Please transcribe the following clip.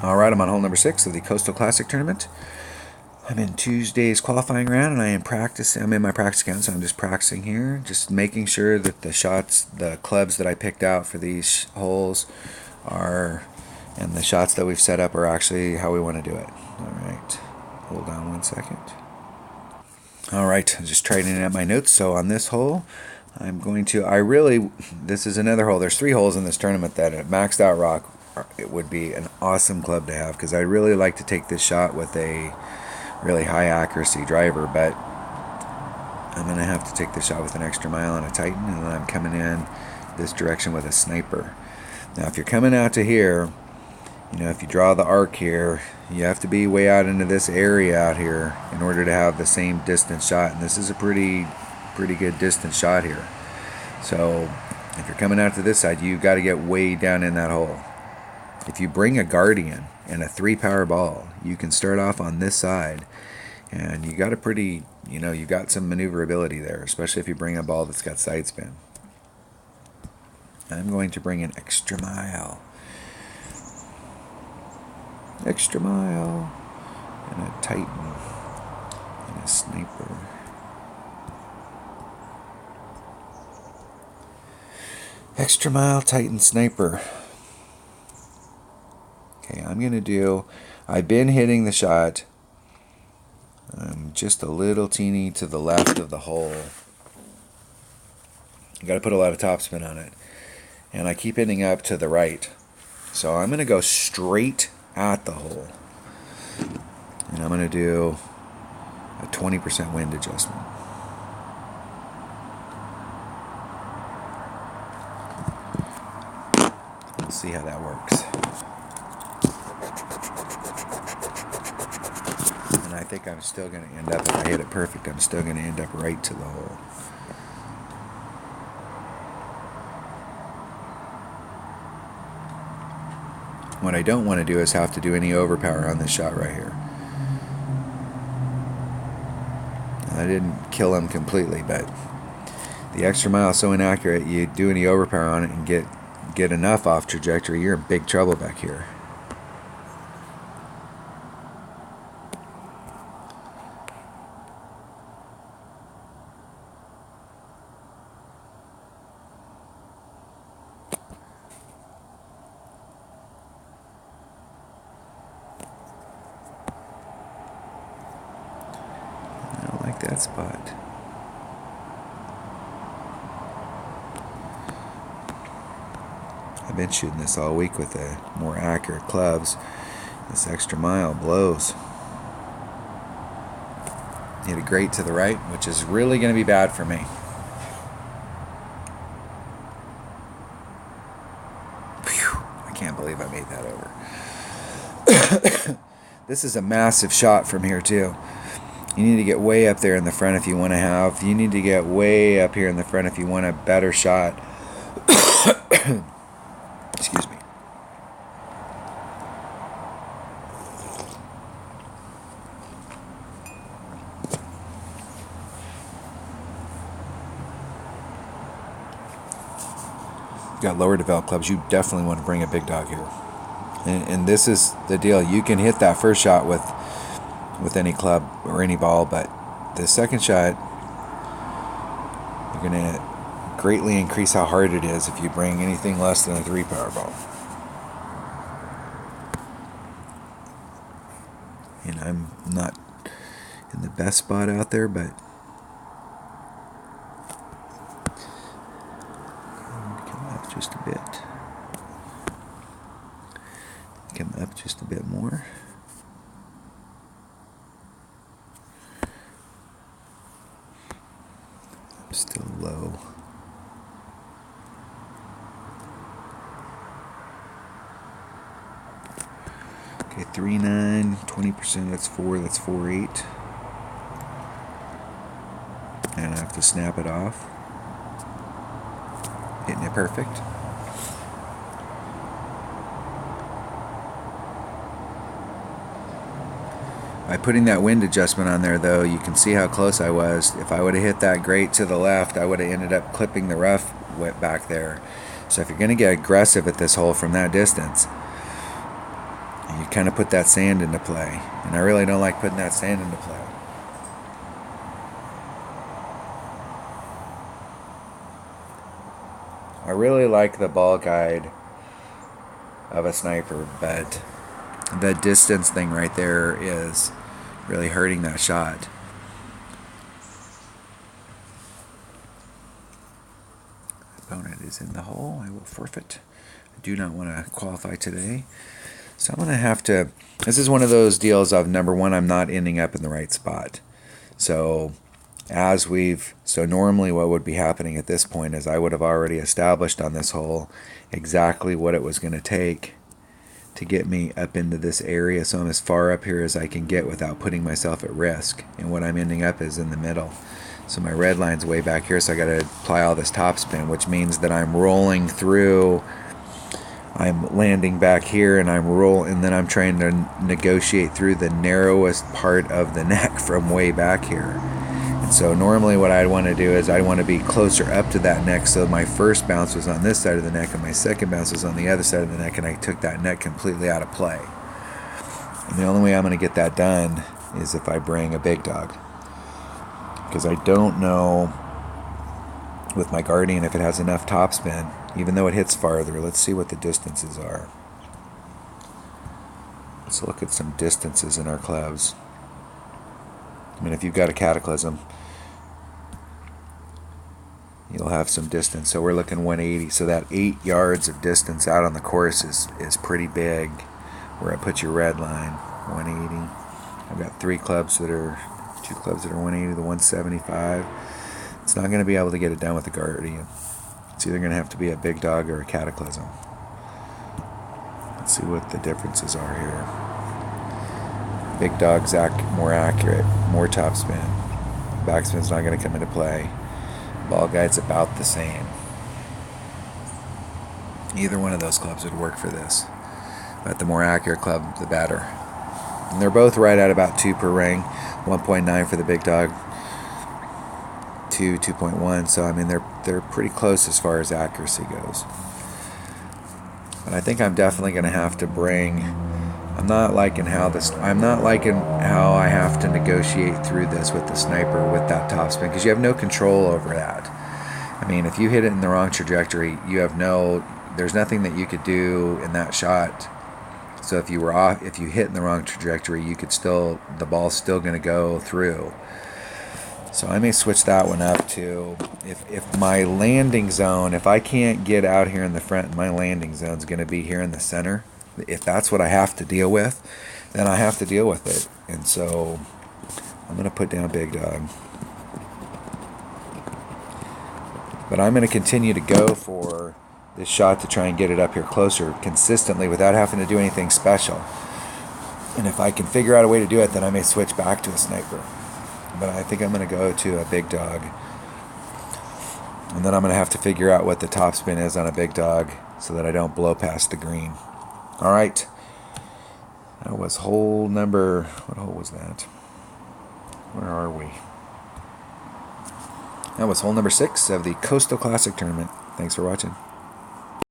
All right, I'm on hole number 6 of the Coastal Classic tournament. I'm in Tuesday's qualifying round, and I am practicing. I'm in my practice account, so I'm just practicing here, just making sure that the shots, the clubs that I picked out for these holes are, and the shots that we've set up are actually how we want to do it. All right, hold on 1 second. All right, I'm just trading out my notes. So on this hole, I'm going to, this is another hole. There's 3 holes in this tournament that at maxed out rock, it would be an awesome club to have, because I really like to take this shot with a really high accuracy driver, but I'm going to have to take the shot with an extra mile on a Titan, and then I'm coming in this direction with a sniper. Now if you're coming out to here, if you draw the arc here, you have to be way out into this area out here in order to have the same distance shot, and this is a pretty good distance shot here. So if you're coming out to this side, you've got to get way down in that hole. If you bring a Guardian and a 3 power ball, you can start off on this side, and you got you've got some maneuverability there, especially if you bring a ball that's got side spin. I'm going to bring an extra mile, and a Titan, and a sniper. Extra mile, Titan, sniper. Okay, I've been hitting the shot just a little teeny to the left of the hole. You got to put a lot of topspin on it. And I keep ending up to the right. So I'm going to go straight at the hole. And I'm going to do a 20% wind adjustment. Let's see how that works. And I think I'm still going to end up, if I hit it perfect, I'm still going to end up right to the hole. What I don't want to do is have to do any overpower on this shot right here. I didn't kill him completely, but the extra mile is so inaccurate, you do any overpower on it and get enough off trajectory, you're in big trouble back here. I don't like that spot. I've been shooting this all week with the more accurate clubs. This extra mile blows. Hit it great to the right, which is really going to be bad for me. Phew, I can't believe I made that over. This is a massive shot from here too. You need to get way up there in the front if you want to you need to get way up here in the front if you want a better shot. Excuse me. Got lower developed clubs, you definitely want to bring a big dog here. And this is the deal. You can hit that first shot with any club or any ball, but the second shot, you're going to greatly increase how hard it is if you bring anything less than a 3 power ball. And I'm not in the best spot out there, but come up just a bit. Come up just a bit more. I'm still low. Okay, 3.9, 20%, that's 4, that's 4.8. And I have to snap it off. Hitting it perfect. By putting that wind adjustment on there, though, you can see how close I was. If I would have hit that great to the left, I would have ended up clipping the rough back there. So if you're going to get aggressive at this hole from that distance, kind of put that sand into play. And I really don't like putting that sand into play. I really like the ball guide of a sniper, but the distance thing right there is really hurting that shot. Opponent is in the hole. I will forfeit. I do not want to qualify today. So I'm going to have to, this is one of those deals of, number one, I'm not ending up in the right spot. So normally what would be happening at this point is I would have already established on this hole exactly what it was going to take to get me up into this area. So I'm as far up here as I can get without putting myself at risk. And what I'm ending up is in the middle. So my red line's way back here, so I got to apply all this topspin, which means that I'm rolling through. I'm landing back here, and and then I'm trying to negotiate through the narrowest part of the neck from way back here. And so normally what I'd want to do is I'd want to be closer up to that neck, so my first bounce was on this side of the neck and my second bounce was on the other side of the neck, and I took that neck completely out of play. And the only way I'm going to get that done is if I bring a big dog, because I don't know with my Guardian if it has enough topspin, even though it hits farther. Let's see what the distances are. Let's look at some distances in our clubs. I mean, if you've got a Cataclysm, you'll have some distance. So we're looking 180. So that 8 yards of distance out on the course is pretty big. Where I put your red line, 180. I've got two clubs that are 180, the 175. It's not going to be able to get it done with the Guardian. It's either going to have to be a big dog or a Cataclysm. Let's see what the differences are here. Big dog's more accurate, more topspin. Backspin's not going to come into play. Ball guide's about the same. Either one of those clubs would work for this, but the more accurate club, the better. And they're both right at about 2 per ring. 1.9 for the big dog, 2.1. So I mean they're pretty close as far as accuracy goes. But I think I'm definitely going to have to bring. I'm not liking how I have to negotiate through this with the sniper with that topspin, because you have no control over that. I mean, if you hit it in the wrong trajectory, there's nothing that you could do in that shot. So if you hit in the wrong trajectory, the ball's still going to go through. So I may switch that one up to, if my landing zone, if I can't get out here in the front, my landing zone's going to be here in the center. If that's what I have to deal with, then I have to deal with it. And so I'm going to put down big dog. But I'm going to continue to go for this shot to try and get it up here closer consistently without having to do anything special. And if I can figure out a way to do it, then I may switch back to a sniper. But I think I'm going to go to a big dog. And then I'm going to have to figure out what the topspin is on a big dog so that I don't blow past the green. All right. That was hole number, what hole was that? Where are we? That was hole number 6 of the Coastal Classic Tournament. Thanks for watching.